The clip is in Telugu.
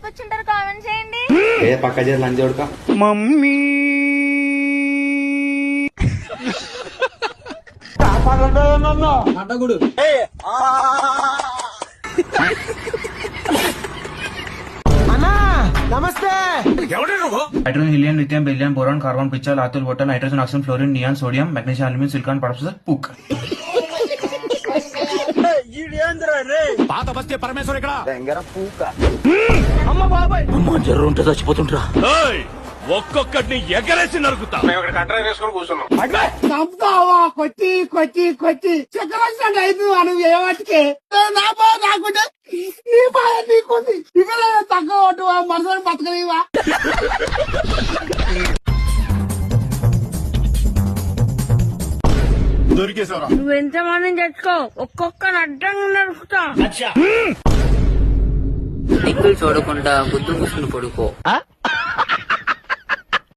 తీసుకొచ్చింటారు కామెంట్ చేయండి. ఏ పక్క చేయాలి లంచ్ ఉడక mummy hydrogen helium lithium beryllium boron carbon picture लातुल water nitrogen oxygen fluorine neon sodium magnesium aluminium silicon पारफॉस्फेट पुक పాత బస్తే పరమేశ్వర్ ఇక్కడ జర్రుంటే చచ్చిపోతుంటరా. ఒక్కొక్కటిని ఎగరేసి నరుకుతా. చంపుతావా కొట్టి కొట్టి కొట్టి చక్రవర్తి అయిపోయి మనం ఏవాటికి రాకుంటే నీ బాధ నీకుంది. ఇక్కడ తక్కువ ఒట్టు మనసుని బతకలేవా? దొరికేసారా? నువ్వు ఎంతమందిని తెచ్చుకో, ఒక్కొక్కరు అడ్డంగా నరుకుతా. దిక్కులు చూడకుండా గుద్దు కూసుకుని పడుకో.